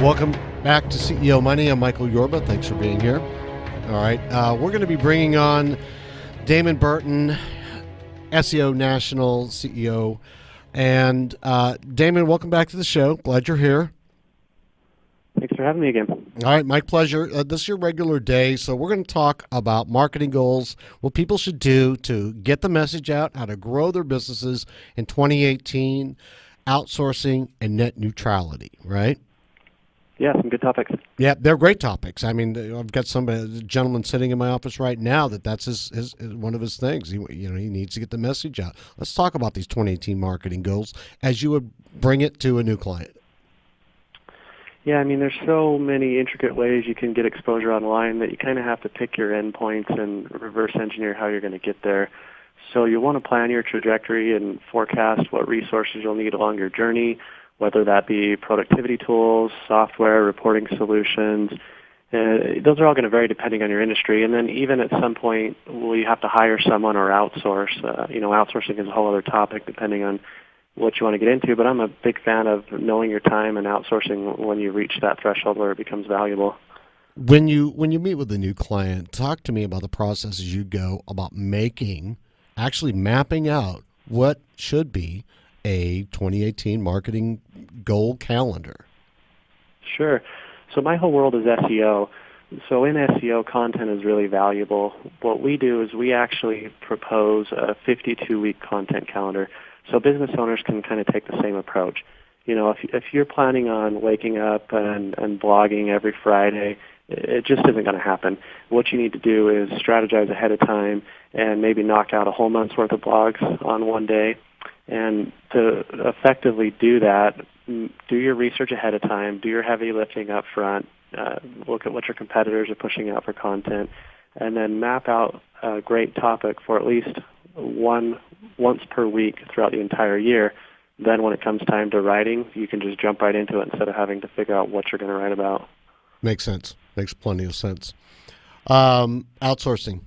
Welcome back to CEO Money. I'm Michael Yorba. Thanks for being here. All right. We're going to be bringing on Damon Burton, SEO National CEO. And Damon, welcome back to the show. Glad you're here. Thanks for having me again. All right, my pleasure. This is your regular day, so we're going to talk about marketing goals, what people should do to get the message out, how to grow their businesses in 2018, outsourcing, and net neutrality, right? Yeah, some good topics. Yeah, they're great topics. I mean, I've got a gentleman sitting in my office right now that's his one of his things. He needs to get the message out. Let's talk about these 2018 marketing goals as you would bring it to a new client. Yeah, I mean, there's so many intricate ways you can get exposure online that you kind of have to pick your endpoints and reverse engineer how you're going to get there. So you want to plan your trajectory and forecast what resources you'll need along your journey, whether that be productivity tools, software, reporting solutions. Those are all going to vary depending on your industry. And then even at some point, will you have to hire someone or outsource? Outsourcing is a whole other topic depending on what you want to get into, but I'm a big fan of knowing your time and outsourcing when you reach that threshold where it becomes valuable. When you meet with a new client, talk to me about the process as you go about actually mapping out what should be a 2018 marketing goal calendar. Sure. So my whole world is SEO. So in SEO, content is really valuable. What we do is we actually propose a 52-week content calendar. So business owners can kind of take the same approach. If you're planning on waking up and blogging every Friday, it just isn't going to happen. What you need to do is strategize ahead of time and maybe knock out a whole month's worth of blogs on one day. And to effectively do that, do your research ahead of time, do your heavy lifting up front, look at what your competitors are pushing out for content, and then map out a great topic for at least once per week throughout the entire year. Then when it comes time to writing, you can just jump right into it instead of having to figure out what you're going to write about. Makes sense. Makes plenty of sense. Outsourcing.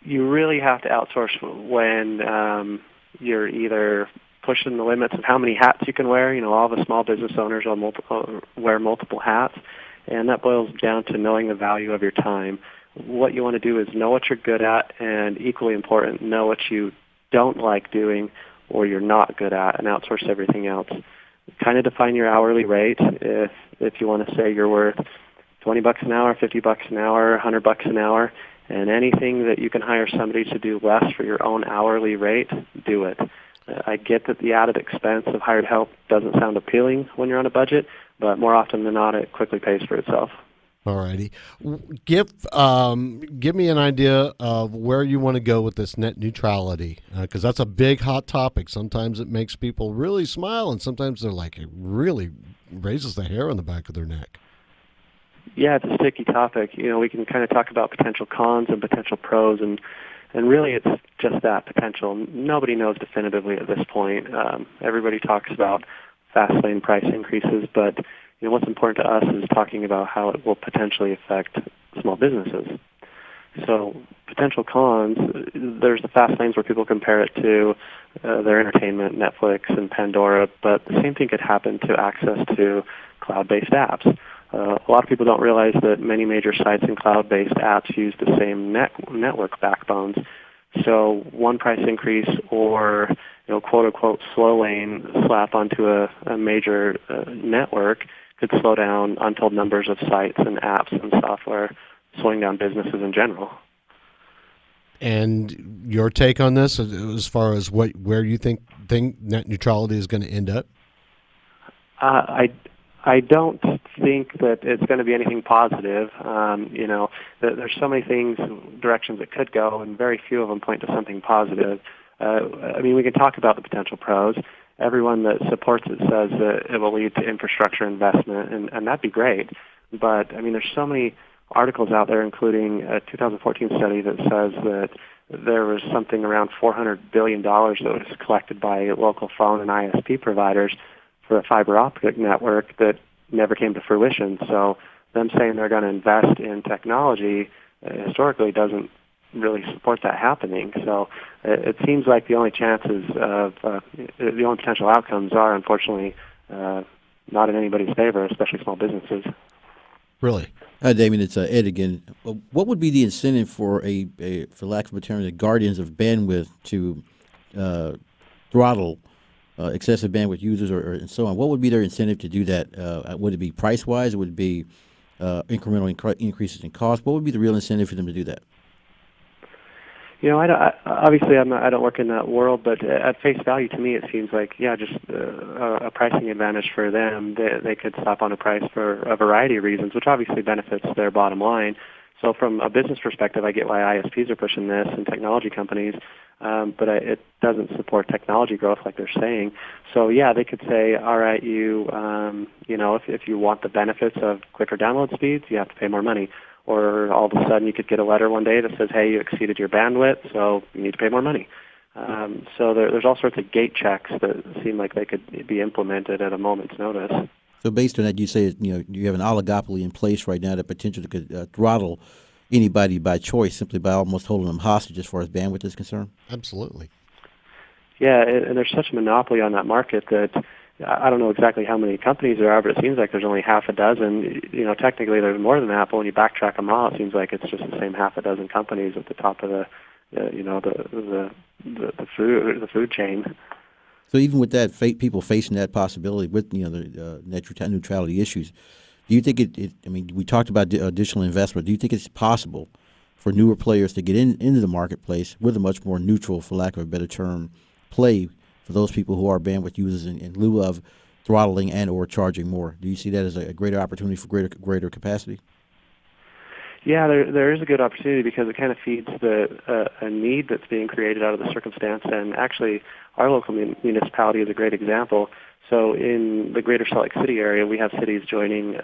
You really have to outsource when you're either pushing the limits of how many hats you can wear. All the small business owners wear multiple hats, and that boils down to knowing the value of your time. What you want to do is know what you're good at, and equally important, know what you don't like doing or you're not good at, and outsource everything else. Kind of define your hourly rate. If you want to say you're worth $20 an hour, $50 an hour, $100 an hour, and anything that you can hire somebody to do less for your own hourly rate, do it. I get that the added expense of hired help doesn't sound appealing when you're on a budget, but more often than not, it quickly pays for itself. All righty. Give me an idea of where you want to go with this net neutrality, because that's a big hot topic. Sometimes it makes people really smile, and sometimes they're like, it really raises the hair on the back of their neck. Yeah, it's a sticky topic. We can kind of talk about potential cons and potential pros, and really it's just that, potential. Nobody knows definitively at this point. Everybody talks about fast lane price increases, but what's important to us is talking about how it will potentially affect small businesses. So potential cons, there's the fast lanes where people compare it to their entertainment, Netflix and Pandora, but the same thing could happen to access to cloud-based apps. A lot of people don't realize that many major sites and cloud-based apps use the same network backbones. So one price increase or quote-unquote slow lane slap onto a major network could slow down untold numbers of sites and apps and software, slowing down businesses in general. And your take on this, as far as where you think net neutrality is going to end up? I don't think that it's going to be anything positive. There's so many directions it could go, and very few of them point to something positive. We can talk about the potential pros. Everyone that supports it says that it will lead to infrastructure investment, and that'd be great. But, there's so many articles out there, including a 2014 study that says that there was something around $400 billion that was collected by local phone and ISP providers for a fiber optic network that never came to fruition. So them saying they're going to invest in technology historically doesn't really support that happening. So it seems like the only chances of the only potential outcomes are, unfortunately, not in anybody's favor, especially small businesses. Really? Hi, Damon. It's Ed again. What would be the incentive for for lack of a term, the guardians of bandwidth to throttle excessive bandwidth users or and so on? What would be their incentive to do that? Would it be price-wise? Would it be incremental increases in cost? What would be the real incentive for them to do that? Obviously, I don't work in that world, but at face value, to me, it seems like, just a pricing advantage for them. They could stop on a price for a variety of reasons, which obviously benefits their bottom line. So from a business perspective, I get why ISPs are pushing this and technology companies, but it doesn't support technology growth like they're saying. So, they could say, all right, if you want the benefits of quicker download speeds, you have to pay more money. Or all of a sudden you could get a letter one day that says, hey, you exceeded your bandwidth, so you need to pay more money. So there's all sorts of gate checks that seem like they could be implemented at a moment's notice. So based on that, you say you have an oligopoly in place right now that potentially could throttle anybody by choice simply by almost holding them hostage as far as bandwidth is concerned? Absolutely. Yeah, and there's such a monopoly on that market that I don't know exactly how many companies there are, but it seems like there's only half a dozen. Technically there's more than that, but when you backtrack them all, it seems like it's just the same half a dozen companies at the top of the food chain. So even with that, people facing that possibility with the net neutrality issues, do you think we talked about additional investment. Do you think it's possible for newer players to get into the marketplace with a much more neutral, for lack of a better term, play for those people who are bandwidth users in lieu of throttling and or charging more? Do you see that as a greater opportunity for greater capacity? Yeah, there is a good opportunity because it kind of feeds a need that's being created out of the circumstance. And actually, our local municipality is a great example. So in the greater Salt Lake City area, we have cities joining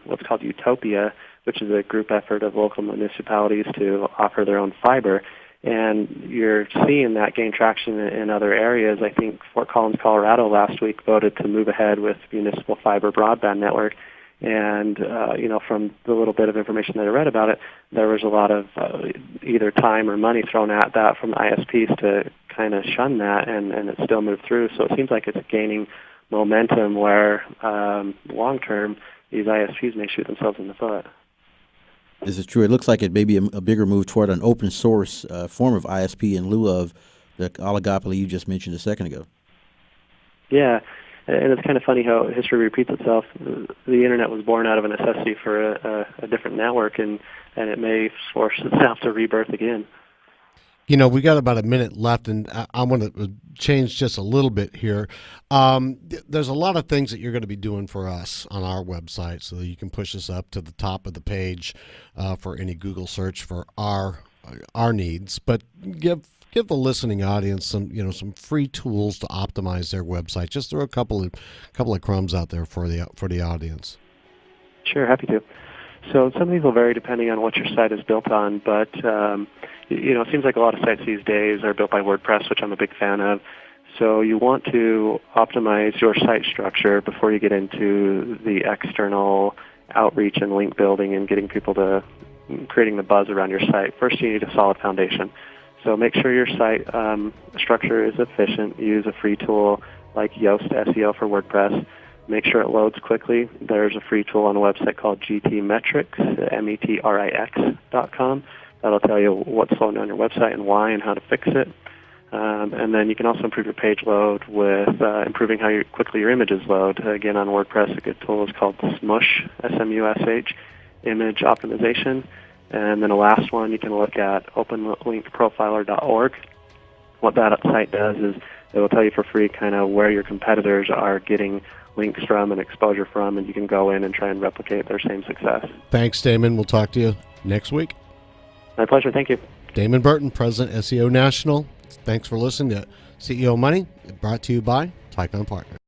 what's called Utopia, which is a group effort of local municipalities to offer their own fiber. And you're seeing that gain traction in other areas. I think Fort Collins, Colorado last week voted to move ahead with municipal fiber broadband network. And, from the little bit of information that I read about it, there was a lot of either time or money thrown at that from the ISPs to kind of shun that, and it still moved through. So it seems like it's gaining momentum where long-term these ISPs may shoot themselves in the foot. This is true. It looks like it may be a bigger move toward an open source form of ISP in lieu of the oligopoly you just mentioned a second ago. Yeah, and it's kind of funny how history repeats itself. The Internet was born out of a necessity for a different network, and it may force itself to rebirth again. We got about a minute left, and I want to change just a little bit here. There's a lot of things that you're going to be doing for us on our website so that you can push us up to the top of the page for any Google search for our needs. But give the listening audience some free tools to optimize their website. Just throw a couple of crumbs out there for the audience. Sure, happy to. So some of these will vary depending on what your site is built on, but it seems like a lot of sites these days are built by WordPress, which I'm a big fan of. So you want to optimize your site structure before you get into the external outreach and link building and getting people to creating the buzz around your site. First, you need a solid foundation. So make sure your site structure is efficient. Use a free tool like Yoast SEO for WordPress. Make sure it loads quickly. There's a free tool on a website called GTmetrix, metrix.com. That'll tell you what's slowing down your website and why and how to fix it. And then you can also improve your page load with improving how quickly your images load. Again, on WordPress, a good tool is called Smush, SMUSH, image optimization. And then the last one, you can look at openlinkprofiler.org. What that site does is it will tell you for free kind of where your competitors are getting links from and exposure from, and you can go in and try and replicate their same success. Thanks, Damon. We'll talk to you next week. My pleasure. Thank you. Damon Burton, President, SEO National. Thanks for listening to CEO Money, brought to you by Tycon Partners.